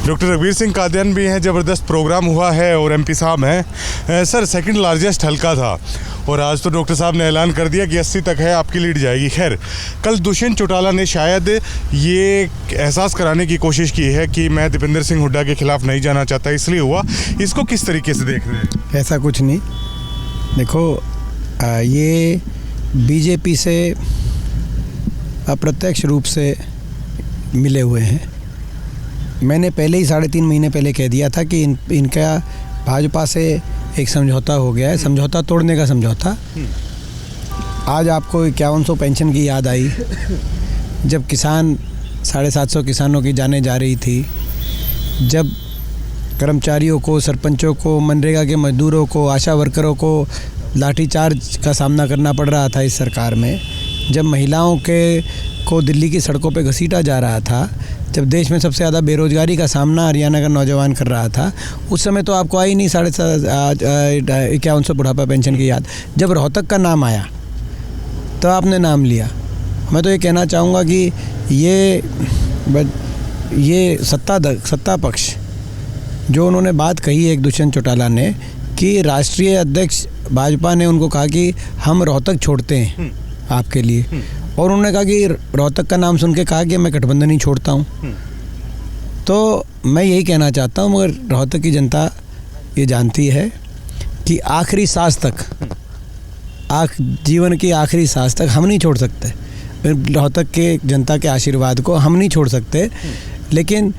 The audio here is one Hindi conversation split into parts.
डॉक्टर रघुवीर सिंह कादियान भी हैं, ज़बरदस्त प्रोग्राम हुआ है और एमपी साहब हैं। सर सेकंड लार्जेस्ट हल्का था और आज तो डॉक्टर साहब ने ऐलान कर दिया कि 80 तक है, आपकी लीड जाएगी। खैर कल दुष्यंत चौटाला ने शायद ये एहसास कराने की कोशिश की है कि मैं दीपेंद्र सिंह हुड्डा के खिलाफ नहीं जाना चाहता, इसलिए हुआ। इसको किस तरीके से देख रहे हैं? ऐसा कुछ नहीं। देखो ये बीजेपी से अप्रत्यक्ष रूप से मिले हुए हैं। मैंने पहले ही 3.5 महीने पहले कह दिया था कि इनका भाजपा से एक समझौता हो गया है, समझौता तोड़ने का समझौता। आज आपको 5100 पेंशन की याद आई जब किसान 750 किसानों की जाने जा रही थी, जब कर्मचारियों को, सरपंचों को, मनरेगा के मजदूरों को, आशा वर्करों को लाठीचार्ज का सामना करना पड़ रहा था इस सरकार में, जब महिलाओं को दिल्ली की सड़कों पे घसीटा जा रहा था, जब देश में सबसे ज़्यादा बेरोजगारी का सामना हरियाणा का नौजवान कर रहा था, उस समय तो आपको आई नहीं 5100 बुढ़ापा पेंशन की याद। जब रोहतक का नाम आया तो आपने नाम लिया। मैं तो ये कहना चाहूँगा कि ये सत्ता पक्ष जो उन्होंने बात कही है, एक दुष्यंत चौटाला ने, कि राष्ट्रीय अध्यक्ष भाजपा ने उनको कहा कि हम रोहतक छोड़ते हैं आपके लिए, और उन्होंने कहा कि रोहतक का नाम सुन के कहा कि मैं गठबंधन ही छोड़ता हूँ। तो मैं यही कहना चाहता हूँ, मगर रोहतक की जनता ये जानती है कि आखिरी सांस तक, जीवन की आखिरी सांस तक हम नहीं छोड़ सकते। रोहतक के जनता के आशीर्वाद को हम नहीं छोड़ सकते। लेकिन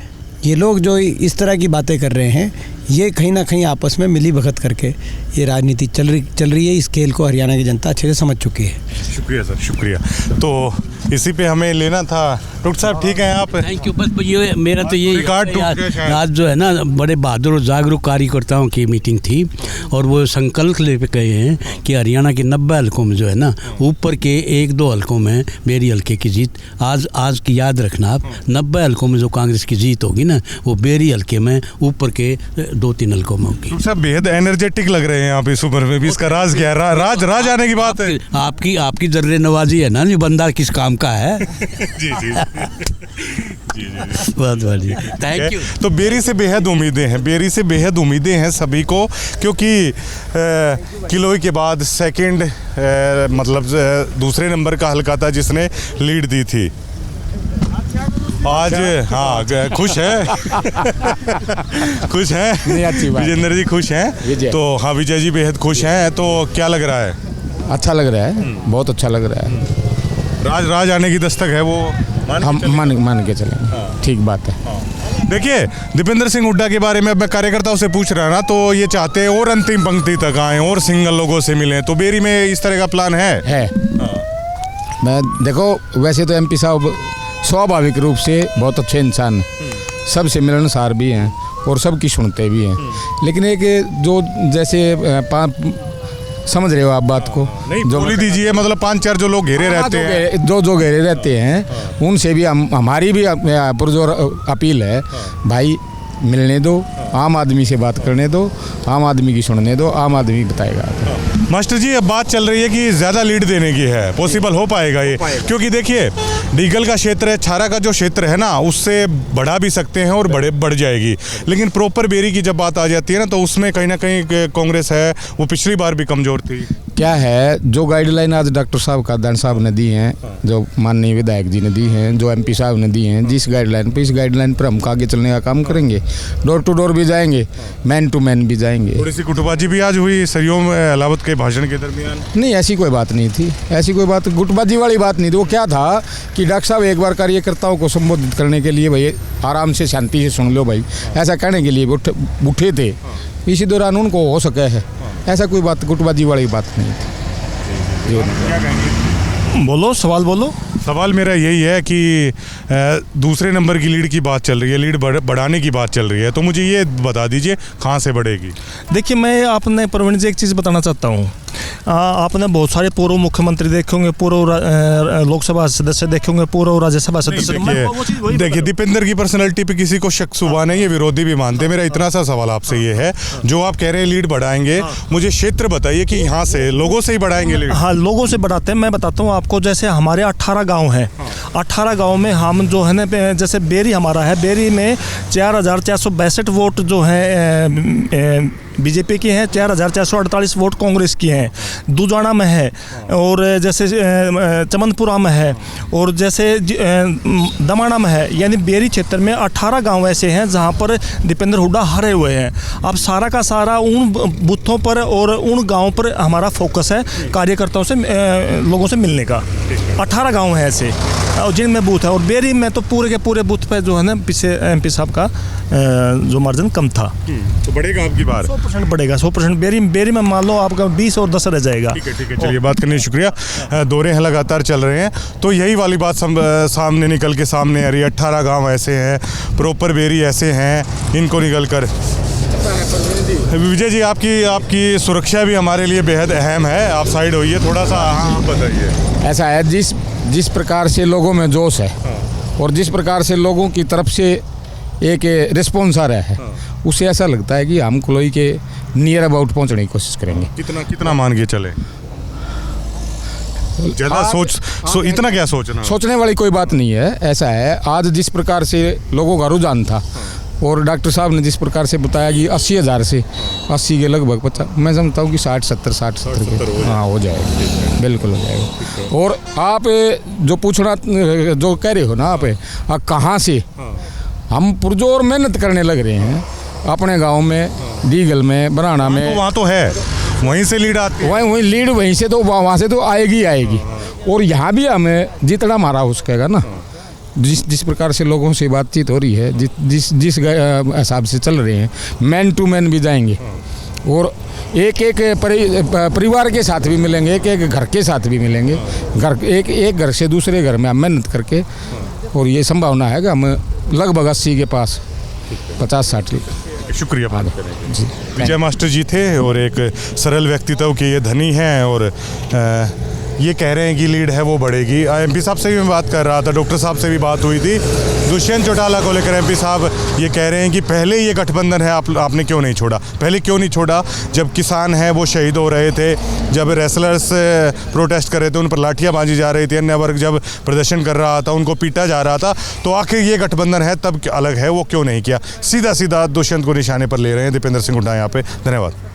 ये लोग जो इस तरह की बातें कर रहे हैं, ये कहीं ना कहीं आपस में मिली भगत करके ये राजनीति चल रही है। इस खेल को हरियाणा की जनता अच्छे से समझ चुकी है। शुक्रिया सर, शुक्रिया। तो इसी पे हमें लेना था। डॉक्टर साहब ठीक हैं आप? Thank you. बस ये मेरा तो ये रिकॉर्ड टूट गया शायद। आज जो है ना, बड़े बहादुर और जागरूक कार्यकर्ताओं की मीटिंग थी और वो संकल्प ले गए हैं कि हरियाणा के 90 हल्कों में जो है ना, ऊपर के 1-2 हल्कों में बेरी हल्के की जीत। आज की याद रखना आप, 90 हल्कों में जो कांग्रेस की जीत होगी ना, वो बेरी हल्के में ऊपर के 2-3 हल्कों में होगी। डॉक्टर साहब बेहद एनर्जेटिक लग रहे हैं आप इस उम्र में भी। इसका राज क्या है? राज आने की बात है। आपकी जर्रे नवाजी है ना, ये बंदा किस काम का है। जी जी जी जी, बहुत बढ़िया, थैंक यू। तो बेरी से बेहद उम्मीदें हैं सभी को, क्योंकि किलोई के बाद सेकंड मतलब दूसरे नंबर का हल्का था जिसने लीड दी थी। आज हाँ खुश है खुश हैं विजेंद्र जी, खुश हैं? तो हाँ विजय जी बेहद खुश हैं। तो क्या लग रहा है? अच्छा लग रहा है, बहुत अच्छा लग रहा है। राज आने की दस्तक है, वो हम मान के चलेंगे। ठीक बात है। देखिए दीपेंद्र सिंह हुड्डा के बारे में मैं कार्यकर्ताओं से पूछ रहा ना, तो ये चाहते हैं और अंतिम पंक्ति तक आए और सिंगल लोगों से मिलें। तो बेरी में इस तरह का प्लान है? मैं देखो, वैसे तो एमपी साहब स्वाभाविक रूप से बहुत अच्छे इंसान, सबसे मिलनसार भी हैं और सबकी सुनते भी हैं। लेकिन एक जो जैसे समझ रहे हो आप बात को? नहीं बोली दीजिए। मतलब 5-4 जो लोग घेरे रहते हैं, जो घेरे रहते हैं, उनसे भी हमारी भी पुरजोर अपील है, भाई मिलने दो, आम आदमी से बात करने दो, आम आदमी की सुनने दो, आम आदमी बताएगा। मास्टर जी अब बात चल रही है कि ज़्यादा लीड देने की है, पॉसिबल हो पाएगा ये? क्योंकि देखिए डीगल का क्षेत्र है, छारा का जो क्षेत्र है ना, उससे बढ़ा भी सकते हैं और बढ़ जाएगी। लेकिन प्रॉपर बेरी की जब बात आ जाती है ना, तो उसमें कहीं ना कहीं कांग्रेस है, वो पिछली बार भी कमज़ोर थी। क्या है, जो गाइडलाइन आज डॉक्टर साहब कादियान साहब ने दी हैं, जो माननीय विधायक जी ने दी हैं, जो एमपी साहब ने दी हैं, जिस गाइडलाइन पे, इस गाइडलाइन पर हम आगे चलने का काम करेंगे। डोर टू डोर भी जाएंगे, मैन टू मैन भी जाएंगे। थोड़ी सी गुटबाजी भी आज हुई सरयोम अलावत के भाषण के दरमियान। नहीं, ऐसी कोई बात नहीं थी, ऐसी कोई बात गुटबाजी वाली बात नहीं थी। वो क्या था कि डॉक्टर साहब एक बार कार्यकर्ताओं को संबोधित करने के लिए, भाई आराम से शांति से सुन लो भाई, ऐसा कहने के लिए उठे थे। इसी दौरान उनको हो सके है, ऐसा कोई बात गुटबाजी वाली बात नहीं थी। बोलो, सवाल बोलो। सवाल मेरा यही है कि दूसरे नंबर की लीड की बात चल रही है, लीड बढ़ाने की बात चल रही है, तो मुझे ये बता दीजिए कहाँ से बढ़ेगी? देखिए, मैं आपने प्रवीण जी एक चीज़ बताना चाहता हूँ आपने बहुत सारे पूर्व मुख्यमंत्री देखे होंगे, पूर्व लोकसभा सदस्य देखे होंगे, पूर्व राज्यसभा सदस्य। देखिए दीपेंद्र की पर्सनैलिटी पे किसी को शक सुबह नहीं, ये विरोधी भी मानते हैं। मेरा इतना सा सवाल आपसे ये है, जो आप कह रहे हैं लीड बढ़ाएंगे, मुझे क्षेत्र बताइए कि यहाँ से लोगों से ही बढ़ाएंगे लीड? हाँ, लोगों से बढ़ाते हैं। मैं बताता हूँ आपको, जैसे हमारे 18 गांव हैं, 18 गांव में हम जो है ना, जैसे बेरी हमारा है, बेरी में 4462 वोट जो है बीजेपी की हैं, 4448 वोट कांग्रेस की हैं। दुजाना में है, और जैसे चमनपुरा में है, और जैसे दमाना में है। यानी बेरी क्षेत्र में 18 गांव ऐसे हैं जहां पर दीपेंद्र हुड्डा हारे हुए हैं। अब सारा का सारा उन बूथों पर और उन गांवों पर हमारा फोकस है, कार्यकर्ताओं से, लोगों से मिलने का। 18 गांव हैं ऐसे जिनमें बूथ है, और बेरी में तो पूरे के पूरे बूथ पे जो है ना, पीछे एमपी साहब का जो मार्जिन कम था। तो बढ़ेगा आपकी बार? 100% बढ़ेगा, 100%। बेरी में मान लो आपका 20 और 10 रह जाएगा। ठीक है, चलिए, बात करने शुक्रिया। दौरे हैं लगातार चल रहे हैं, तो यही वाली बात सामने निकल के सामने आ रही है। 18 गांव ऐसे हैं, प्रॉपर बेरी ऐसे हैं, इनको निकल कर। विजय जी, आपकी सुरक्षा भी हमारे लिए बेहद अहम है, आप साइड होइए थोड़ा सा। हाँ, बताइए। ऐसा है, जिस प्रकार से लोगों में जोश है और जिस प्रकार से लोगों की तरफ से एक रिस्पॉन्स आ रहा है, उससे ऐसा लगता है कि हम कलोई के नियर अबाउट पहुंचने की कोशिश करेंगे। कितना मान के चले? ज़्यादा इतना क्या सोचना? सोचने वाली कोई बात नहीं है। ऐसा है, आज जिस प्रकार से लोगों का रुझान था, और डॉक्टर साहब ने जिस प्रकार से बताया कि 80,000 से 80 के लगभग 50, मैं समझता हूँ कि 60-70 के हाँ हो जाएगा, बिल्कुल हो जाएगा। और आप जो पूछना, जो कह रहे हो ना आप कहाँ से, हम पुरजोर मेहनत करने लग रहे हैं अपने गांव में, डीगल में, बराना में। वहाँ तो है, वहीं से लीड आती है। वहीं लीड वहीं से, तो वहाँ से तो आएगी। और यहाँ भी हमें जितना हमारा हो सकेगा ना, जिस प्रकार से लोगों से बातचीत हो रही है, जिस हिसाब से चल रहे हैं, मैन टू मैन भी जाएंगे, और एक परिवार के साथ भी मिलेंगे, एक घर के साथ भी मिलेंगे। एक घर से दूसरे घर में हम मेहनत करके, और ये संभावना है कि हम लगभग 80 के पास 50-60। शुक्रिया बात करने के लिए। विजय मास्टर जी थे, और एक सरल व्यक्तित्व के ये धनी हैं, और ये कह रहे हैं कि लीड है वो बढ़ेगी। एमपी साहब से भी मैं बात कर रहा था, डॉक्टर साहब से भी बात हुई थी। दुष्यंत चौटाला को लेकर एमपी साहब ये कह रहे हैं कि पहले ये गठबंधन है, आपने क्यों नहीं छोड़ा? पहले क्यों नहीं छोड़ा? जब किसान हैं वो शहीद हो रहे थे, जब रेसलर्स प्रोटेस्ट कर रहे थे, उन पर लाठियाँ बांधी जा रही थी, अन्य वर्ग जब प्रदर्शन कर रहा था उनको पीटा जा रहा था, तो आखिर ये गठबंधन है तब अलग है, वो क्यों नहीं किया? सीधा दुष्यंत को निशाने पर ले रहे हैं दीपेंद्र सिंह हुड्डा यहाँ पे। धन्यवाद।